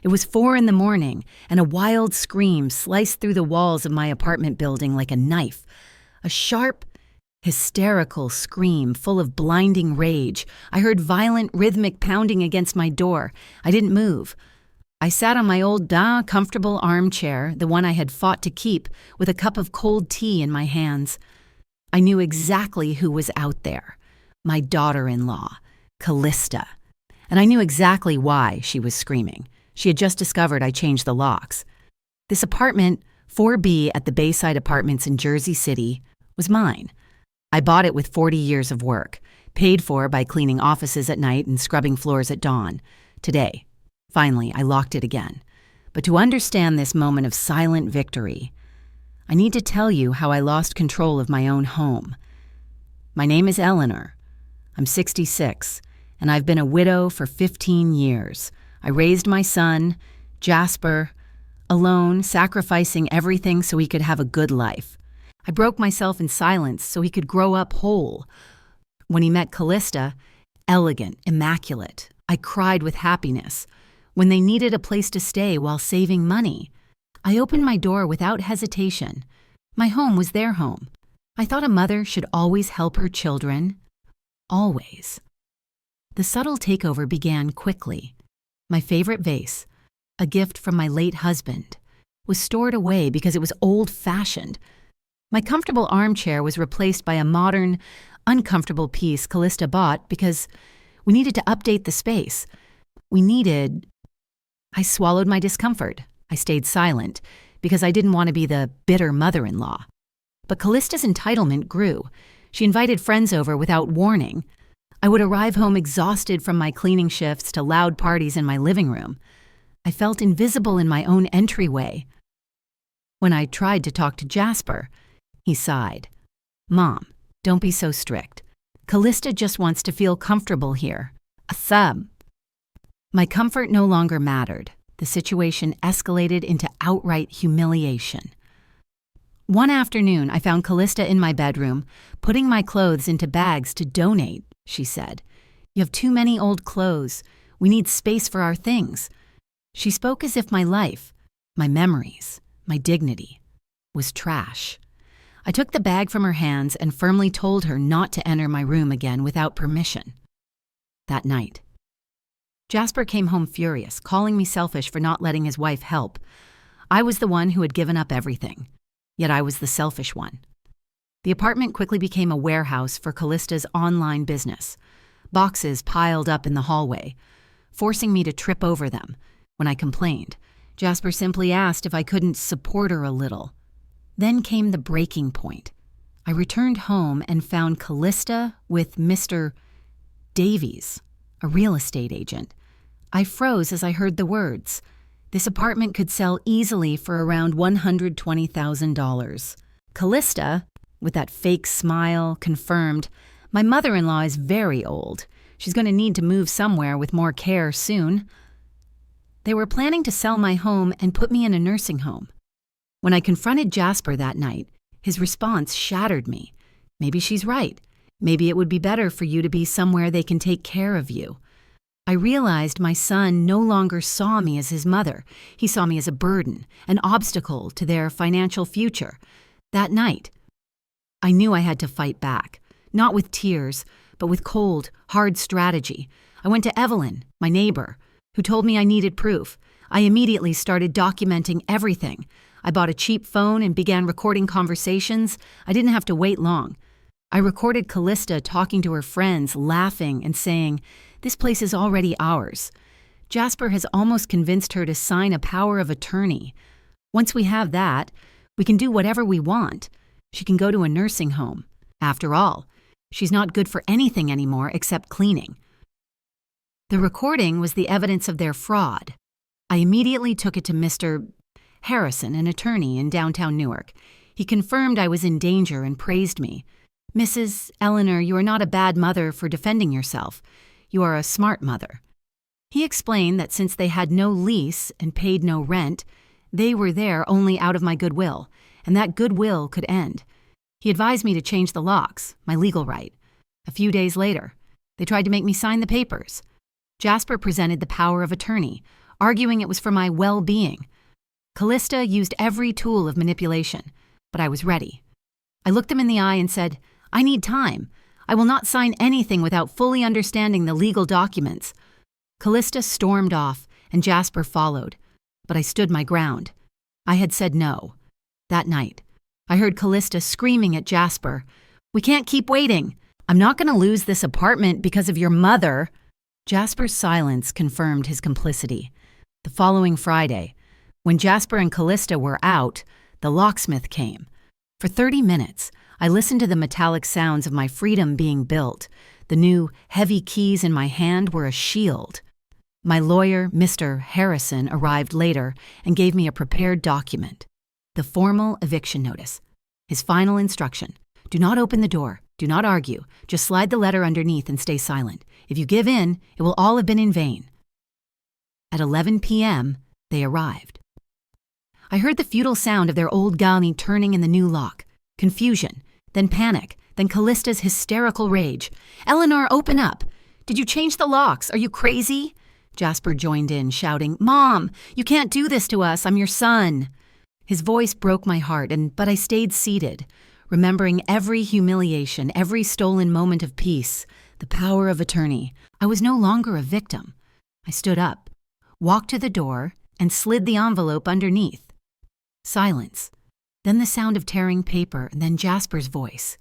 It was 4 in the morning, and a wild scream sliced through the walls of my apartment building like a knife. A sharp, hysterical scream full of blinding rage. I heard violent, rhythmic pounding against my door. I didn't move. I sat on my old, comfortable armchair, the one I had fought to keep, with a cup of cold tea in my hands. I knew exactly who was out there. My daughter-in-law, Callista. And I knew exactly why she was screaming. She had just discovered I changed the locks. This apartment, 4B at the Bayside Apartments in Jersey City, was mine. I bought it with 40 years of work, paid for by cleaning offices at night and scrubbing floors at dawn. Today, finally, I locked it again. But to understand this moment of silent victory, I need to tell you how I lost control of my own home. My name is Eleanor. I'm 66, and I've been a widow for 15 years. I raised my son, Jasper, alone, sacrificing everything so he could have a good life. I broke myself in silence so he could grow up whole. When he met Callista, elegant, immaculate, I cried with happiness. When they needed a place to stay while saving money, I opened my door without hesitation. My home was their home. I thought a mother should always help her children. Always. The subtle takeover began quickly. My favorite vase, a gift from my late husband, was stored away because it was old-fashioned. My comfortable armchair was replaced by a modern, uncomfortable piece Callista bought because we needed to update the space. I swallowed my discomfort. I stayed silent because I didn't want to be the bitter mother-in-law. But Callista's entitlement grew. She invited friends over without warning. I would arrive home exhausted from my cleaning shifts to loud parties in my living room. I felt invisible in my own entryway. When I tried to talk to Jasper, he sighed. "Mom, don't be so strict. Callista just wants to feel comfortable here. A sub." My comfort no longer mattered. The situation escalated into outright humiliation. One afternoon, I found Callista in my bedroom, putting my clothes into bags to donate, she said. "You have too many old clothes. We need space for our things." She spoke as if my life, my memories, my dignity, was trash. I took the bag from her hands and firmly told her not to enter my room again without permission. That night, Jasper came home furious, calling me selfish for not letting his wife help. I was the one who had given up everything, yet I was the selfish one. The apartment quickly became a warehouse for Callista's online business. Boxes piled up in the hallway, forcing me to trip over them. When I complained, Jasper simply asked if I couldn't support her a little. Then came the breaking point. I returned home and found Callista with Mr. Davies, a real estate agent. I froze as I heard the words. This apartment could sell easily for around $120,000. Callista, with that fake smile, confirmed, "My mother-in-law is very old. She's going to need to move somewhere with more care soon." They were planning to sell my home and put me in a nursing home. When I confronted Jasper that night, his response shattered me. "Maybe she's right. Maybe it would be better for you to be somewhere they can take care of you." I realized my son no longer saw me as his mother. He saw me as a burden, an obstacle to their financial future. That night, I knew I had to fight back, not with tears, but with cold, hard strategy. I went to Evelyn, my neighbor, who told me I needed proof. I immediately started documenting everything. I bought a cheap phone and began recording conversations. I didn't have to wait long. I recorded Callista talking to her friends, laughing and saying, "This place is already ours." Jasper has almost convinced her to sign a power of attorney. Once we have that, we can do whatever we want. She can go to a nursing home. After all, she's not good for anything anymore except cleaning. The recording was the evidence of their fraud. I immediately took it to Mr. Harrison, an attorney in downtown Newark. He confirmed I was in danger and praised me. "Mrs. Eleanor, you are not a bad mother for defending yourself. You are a smart mother." He explained that since they had no lease and paid no rent, they were there only out of my goodwill, and that goodwill could end. He advised me to change the locks, my legal right. A few days later, they tried to make me sign the papers. Jasper presented the power of attorney, arguing it was for my well-being. Callista used every tool of manipulation, but I was ready. I looked them in the eye and said, "I need time. I will not sign anything without fully understanding the legal documents." Callista stormed off, and Jasper followed, but I stood my ground. I had said no. That night, I heard Callista screaming at Jasper, "We can't keep waiting. I'm not going to lose this apartment because of your mother." Jasper's silence confirmed his complicity. The following Friday, when Jasper and Callista were out, the locksmith came. For 30 minutes, I listened to the metallic sounds of my freedom being built. The new, heavy keys in my hand were a shield. My lawyer, Mr. Harrison, arrived later and gave me a prepared document. The formal eviction notice. His final instruction: do not open the door, do not argue, just slide the letter underneath and stay silent. If you give in, it will all have been in vain. At 11 p.m., they arrived. I heard the futile sound of their old galney turning in the new lock. Confusion, then panic, then Callista's hysterical rage. "Eleanor, open up! Did you change the locks? Are you crazy?" Jasper joined in, shouting, "Mom, you can't do this to us. I'm your son." His voice broke my heart, but I stayed seated, remembering every humiliation, every stolen moment of peace, the power of attorney. I was no longer a victim. I stood up, walked to the door, and slid the envelope underneath. Silence. Then the sound of tearing paper, and then Jasper's voice,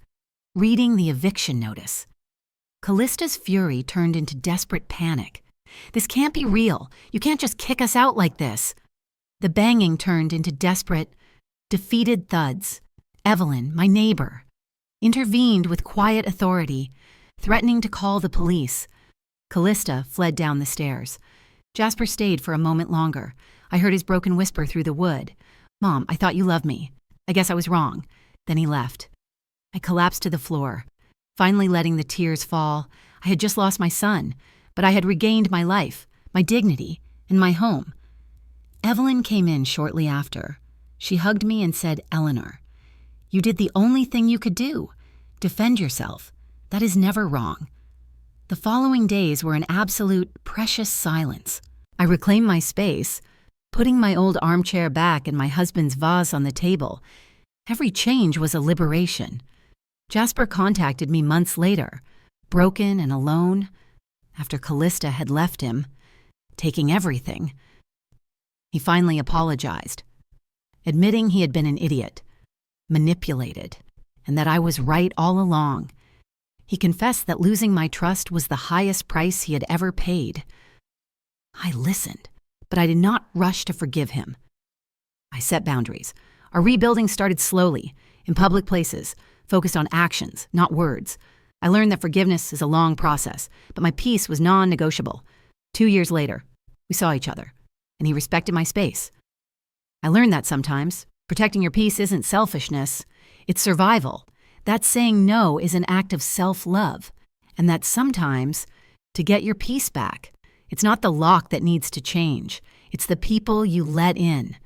reading the eviction notice. Callista's fury turned into desperate panic. "This can't be real. You can't just kick us out like this." The banging turned into desperate, defeated thuds. Evelyn, my neighbor, intervened with quiet authority, threatening to call the police. Callista fled down the stairs. Jasper stayed for a moment longer. I heard his broken whisper through the wood. "Mom, I thought you loved me. I guess I was wrong." Then he left. I collapsed to the floor, finally letting the tears fall. I had just lost my son, but I had regained my life, my dignity, and my home. Evelyn came in shortly after. She hugged me and said, "Eleanor, you did the only thing you could do. Defend yourself. That is never wrong." The following days were an absolute precious silence. I reclaimed my space, putting my old armchair back and my husband's vase on the table. Every change was a liberation. Jasper contacted me months later, broken and alone, after Callista had left him, taking everything. He finally apologized, admitting he had been an idiot, manipulated, and that I was right all along. He confessed that losing my trust was the highest price he had ever paid. I listened, but I did not rush to forgive him. I set boundaries. Our rebuilding started slowly, in public places, focused on actions, not words. I learned that forgiveness is a long process, but my peace was non-negotiable. 2 years later, we saw each other, and he respected my space. I learned that sometimes protecting your peace isn't selfishness, it's survival. That saying no is an act of self-love, and that sometimes, to get your peace back, it's not the lock that needs to change, it's the people you let in.